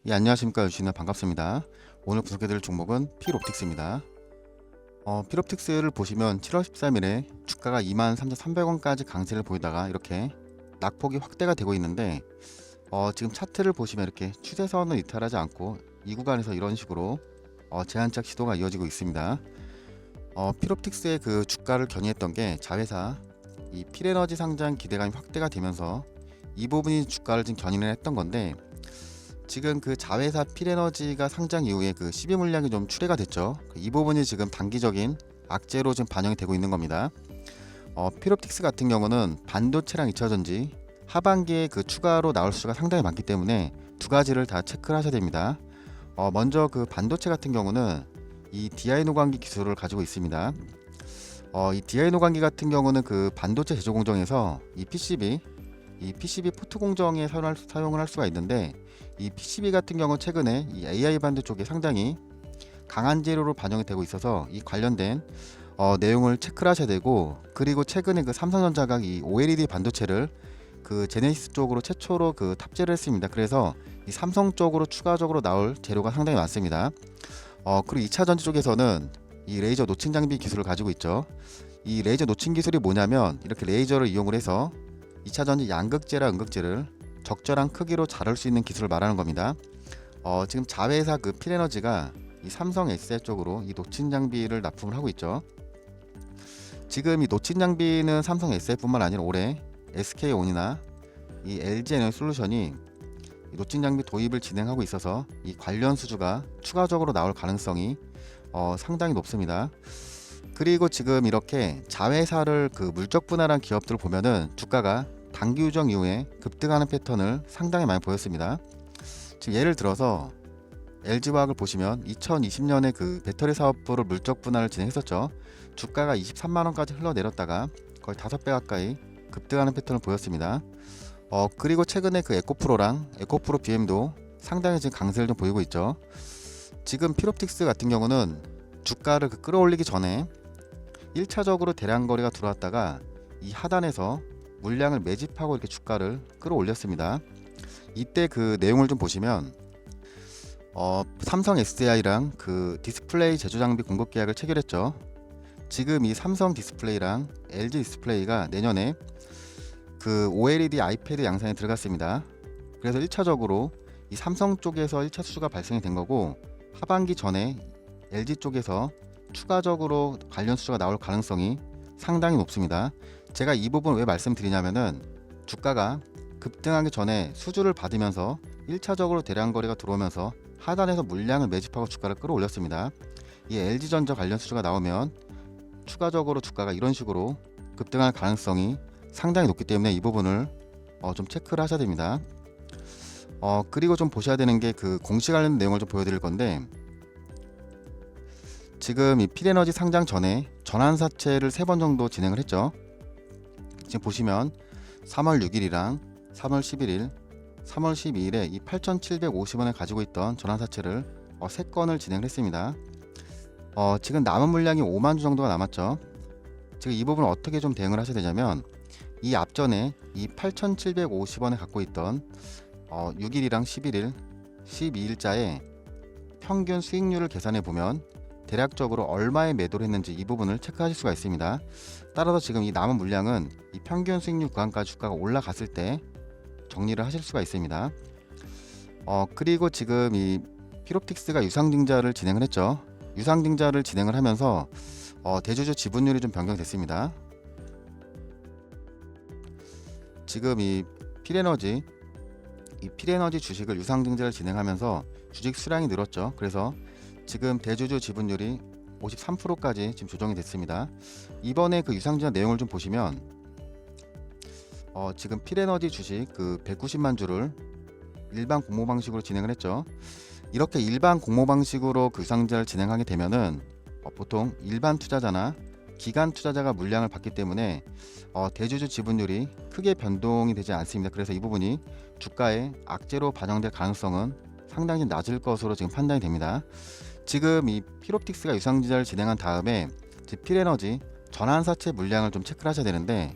예, 안녕하십니까 유시나 반갑습니다. 오늘 분석해드릴 종목은 필옵틱스입니다. 필옵틱스를 보시면 7월 13일에 주가가 23,300원까지 강세를 보이다가 이렇게 낙폭이 확대가 되고 있는데 지금 차트를 보시면 이렇게 추세선을 이탈하지 않고 이 구간에서 이런 식으로 제한적 시도가 이어지고 있습니다. 필옵틱스의 그 주가를 견인했던 게 자회사 이 필에너지 상장 기대감이 확대가 되면서 이 부분이 주가를 지금 견인을 했던 건데, 지금 그 자회사 필에너지가 상장 이후에 그 12 물량이 좀 출회가 됐죠. 이 부분이 지금 단기적인 악재로 지금 반영이 되고 있는 겁니다. 필옵틱스 같은 경우는 반도체랑 2차전지 하반기에 그 추가로 나올 수가 상당히 많기 때문에 두 가지를 다 체크를 하셔야 됩니다. 먼저 그 반도체 같은 경우는 이 DI 노광기 기술을 가지고 있습니다. 이 DI 노광기 같은 경우는 그 반도체 제조 공정에서 이 PCB 포트 공정에 사용을 할 수가 있는데, 이 PCB 같은 경우 최근에 이 AI 반도 쪽에 상당히 강한 재료로 반영이 되고 있어서 이 관련된 내용을 체크를 하셔야 되고, 그리고 최근에 그 삼성전자가 이 OLED 반도체를 그 제네시스 쪽으로 최초로 그 탑재를 했습니다. 그래서 이 삼성 쪽으로 추가적으로 나올 재료가 상당히 많습니다. 그리고 2차 전지 쪽에서는 이 레이저 노칭 장비 기술을 가지고 있죠. 이 레이저 노칭 기술이 뭐냐면 이렇게 레이저를 이용을 해서 2차 전지 양극재랑 음극재를 적절한 크기로 자를 수 있는 기술을 말하는 겁니다. 지금 자회사 그 필에너지가 이 삼성 SI 쪽으로 이 노칭 장비를 납품을 하고 있죠. 지금 이 노칭 장비는 삼성 SI뿐만 아니라 올해 SK온이나 이 LG에너솔루션이 이 노칭 장비 도입을 진행하고 있어서 이 관련 수주가 추가적으로 나올 가능성이 상당히 높습니다. 그리고 지금 이렇게 자회사를 그 물적 분할한 기업들을 보면은 주가가 단기 유정 이후에 급등하는 패턴을 상당히 많이 보였습니다. 지금 예를 들어서 LG화학을 보시면 2020년에 그 배터리 사업부를 물적 분할을 진행했었죠. 주가가 23만원까지 흘러내렸다가 거의 5배 가까이 급등하는 패턴을 보였습니다. 그리고 최근에 그 에코프로 BM도 상당히 지금 강세를 좀 보이고 있죠. 지금 필옵틱스 같은 경우는 주가를 그 끌어올리기 전에 1차적으로 대량 거래가 들어왔다가 이 하단에서 물량을 매집하고 이렇게 주가를 끌어올렸습니다. 이때 그 내용을 좀 보시면 삼성 SDI랑 그 디스플레이 제조 장비 공급 계약을 체결했죠. 지금 이 삼성 디스플레이랑 LG 디스플레이가 내년에 그 OLED 아이패드 양산에 들어갔습니다. 그래서 1차적으로 이 삼성 쪽에서 1차 수주가 발생이 된 거고, 하반기 전에 LG 쪽에서 추가적으로 관련 수주가 나올 가능성이 상당히 높습니다. 제가 이 부분 왜 말씀드리냐면은 주가가 급등하기 전에 수주를 받으면서 1차적으로 대량 거래가 들어오면서 하단에서 물량을 매집하고 주가를 끌어올렸습니다. 이 LG전자 관련 수주가 나오면 추가적으로 주가가 이런 식으로 급등할 가능성이 상당히 높기 때문에 이 부분을 좀 체크를 하셔야 됩니다. 그리고 좀 보셔야 되는 게 그 공시 관련 내용을 좀 보여드릴 건데, 지금 이 필에너지 상장 전에 전환사채를 3번 정도 진행을 했죠. 지금 보시면 3월 6일이랑 3월 11일, 3월 12일에 이 8,750원을 가지고 있던 전환사채를 3건을 진행을 했습니다. 지금 남은 물량이 5만 주 정도가 남았죠. 지금 이 부분을 어떻게 좀 대응을 하셔야 되냐면, 이 앞전에 이 8,750원에 갖고 있던 6일이랑 11일, 12일자의 평균 수익률을 계산해 보면 대략적으로 얼마의 매도를 했는지 이 부분을 체크하실 수가 있습니다. 따라서 지금 이 남은 물량은 이 평균 수익률 구간까지 주가가 올라갔을 때 정리를 하실 수가 있습니다. 그리고 지금 이 필옵틱스가 유상증자를 진행을 했죠. 유상증자를 진행을 하면서 대주주 지분율이 좀 변경됐습니다. 지금 이 필에너지 주식을 유상증자를 진행하면서 주식 수량이 늘었죠. 그래서 지금 대주주 지분율이 53%까지 지금 조정이 됐습니다. 이번에 그 유상증자 내용을 좀 보시면 지금 필에너지 주식 그 190만 주를 일반 공모 방식으로 진행을 했죠. 이렇게 일반 공모 방식으로 그 유상증자를 진행하게 되면은 보통 일반 투자자나 기관 투자자가 물량을 받기 때문에 대주주 지분율이 크게 변동이 되지 않습니다. 그래서 이 부분이 주가에 악재로 반영될 가능성은 상당히 낮을 것으로 지금 판단이 됩니다. 지금 이 필옵틱스가 유상증자를 진행한 다음에 필에너지 전환사채 물량을 좀 체크를 하셔야 되는데,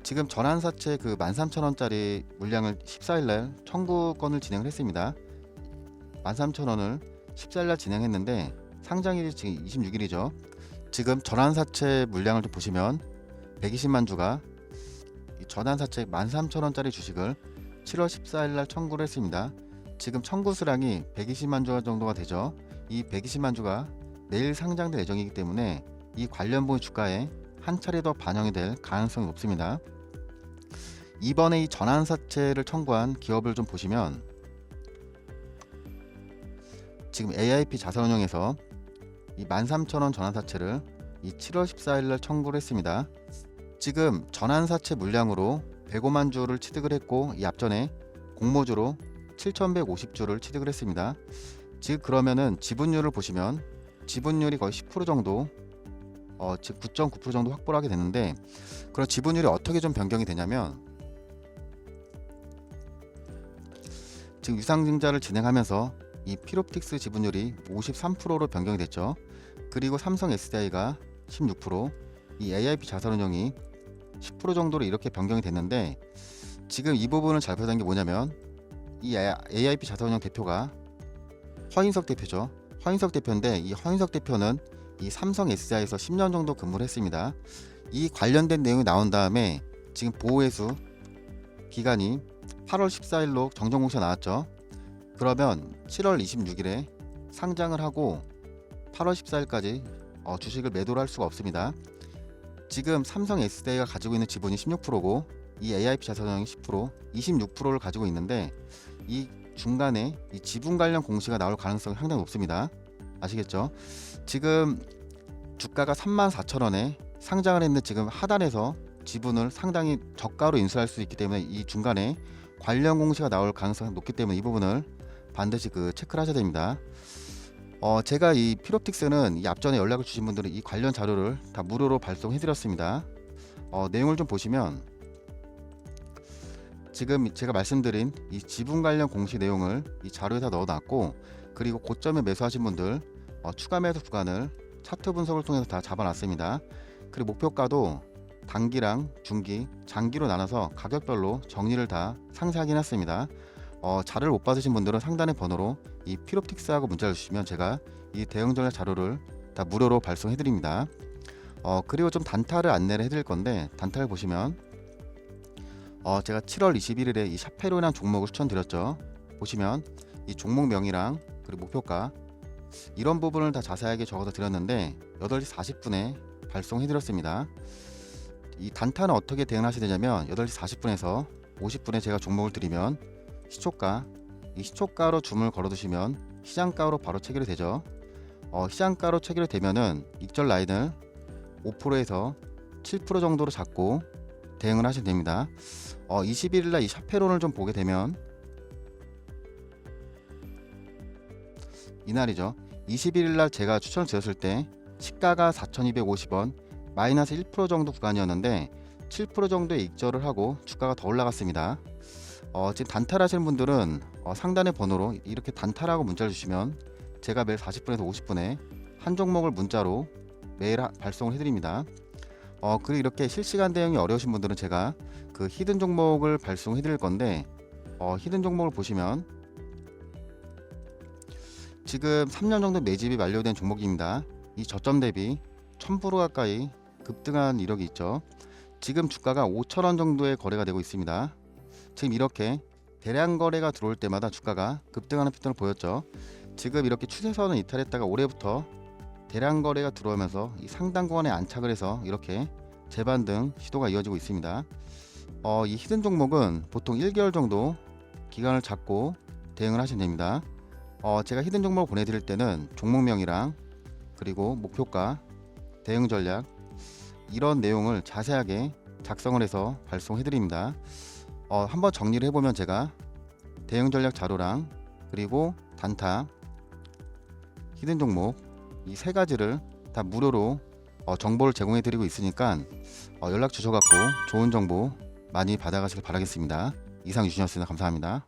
지금 전환사채 그 13,000원짜리 물량을 14일날 청구건을 진행을 했습니다. 13,000원을 14일날 진행했는데 상장일이 지금 26일이죠. 지금 전환사채 물량을 좀 보시면 120만 주가 전환사채 13,000원짜리 주식을 7월 14일날 청구를 했습니다. 지금 청구 수량이 120만 주 정도가 되죠. 이 120만 주가 내일 상장될 예정이기 때문에 이 관련 보유 주가에 한 차례 더 반영이 될 가능성이 높습니다. 이번에 이 전환사채를 청구한 기업을 좀 보시면 지금 AIP 자산운용에서 이 13,000원 전환사채를 이 7월 14일날 청구를 했습니다. 지금 전환사채 물량으로 105만 주를 취득을 했고 이 앞전에 공모주로 7,150주를 취득을 했습니다. 즉 그러면은 지분율을 보시면 지분율이 거의 10% 정도 즉 9.9% 정도 확보를 하게 되는데, 그런 지분율이 어떻게 좀 변경이 되냐면 지금 유상증자를 진행하면서 이 필옵틱스 지분율이 53%로 변경이 됐죠. 그리고 삼성 SDI가 16%, 이 AIP 자산운용이 10% 정도로 이렇게 변경이 됐는데, 지금 이 부분을 잘 보여준 게 뭐냐면 이 AIP 자산운용 대표가 허인석 대표죠. 허인석 대표인데 이 허인석 대표는 이 삼성 SDI에서 10년 정도 근무를 했습니다. 이 관련된 내용이 나온 다음에 지금 보호회수 기간이 8월 14일로 정정공시가 나왔죠. 그러면 7월 26일에 상장을 하고 8월 14일까지 주식을 매도를 할 수가 없습니다. 지금 삼성 SDI가 가지고 있는 지분이 16%고 이 AIP 자산운용이 10%, 26%를 가지고 있는데 이 중간에 이 지분 관련 공시가 나올 가능성이 상당히 높습니다. 아시겠죠? 지금 주가가 34,000원에 상장을 했는데 지금 하단에서 지분을 상당히 저가로 인수할 수 있기 때문에 이 중간에 관련 공시가 나올 가능성이 높기 때문에 이 부분을 반드시 체크를 하셔야 됩니다. 제가 이 필옵틱스는 이 앞전에 연락을 주신 분들은 이 관련 자료를 다 무료로 발송해 드렸습니다. 내용을 좀 보시면 지금 제가 말씀드린 이 지분 관련 공시 내용을 이 자료에 다 넣어놨고, 그리고 고점에 매수하신 분들 추가 매수 구간을 차트 분석을 통해서 다 잡아놨습니다. 그리고 목표가도 단기랑 중기, 장기로 나눠서 가격별로 정리를 다 상세하게 해놨습니다. 자료를 못 받으신 분들은 상단의 번호로 이 필옵틱스하고 문자를 주시면 제가 이 대응 전략 자료를 다 무료로 발송해 드립니다. 그리고 좀 단타를 안내를 해드릴 건데, 단타를 보시면 제가 7월 21일에 이 샤페로라는 종목을 추천드렸죠. 보시면 이 종목명이랑 그리고 목표가 이런 부분을 다 자세하게 적어서 드렸는데 8시 40분에 발송해 드렸습니다. 이 단타는 어떻게 대응하셔야 되냐면 8시 40분에서 50분에 제가 종목을 드리면 시초가, 이 시초가로 주문을 걸어 두시면 시장가로 바로 체결이 되죠. 시장가로 체결이 되면은 익절 라인을 5%에서 7% 정도로 잡고 대응을 하시면 됩니다. 21일날 이 샤페론을 좀 보게 되면 이날이죠. 21일날 제가 추천을 드렸을 때 시가가 4,250원, 마이너스 1% 정도 구간이었는데 7% 정도의 익절을 하고 주가가 더 올라갔습니다. 지금 단타를 하시는 분들은 상단의 번호로 이렇게 단타라고 문자를 주시면 제가 매일 40분에서 50분에 한 종목을 문자로 매일 발송을 해드립니다. 그리고 이렇게 실시간 대응이 어려우신 분들은 제가 그 히든 종목을 발송해 드릴 건데, 히든 종목을 보시면 지금 3년 정도 매집이 만료된 종목입니다. 이 저점 대비 1000% 가까이 급등한 이력이 있죠. 지금 주가가 5,000원 정도의 거래가 되고 있습니다. 지금 이렇게 대량 거래가 들어올 때마다 주가가 급등하는 패턴을 보였죠. 지금 이렇게 추세선을 이탈했다가 올해부터 대량 거래가 들어오면서 이 상단 구간에 안착을 해서 이렇게 재반등 시도가 이어지고 있습니다. 이 히든 종목은 보통 1개월 정도 기간을 잡고 대응을 하시면 됩니다. 제가 히든 종목을 보내드릴 때는 종목명이랑 그리고 목표가, 대응 전략 이런 내용을 자세하게 작성을 해서 발송해 드립니다. 한번 정리를 해보면 제가 대응 전략 자료랑 그리고 단타, 히든 종목 이 세 가지를 다 무료로 정보를 제공해 드리고 있으니까 연락 주셔갖고 좋은 정보 많이 받아가시길 바라겠습니다. 이상 유준이었습니다. 감사합니다.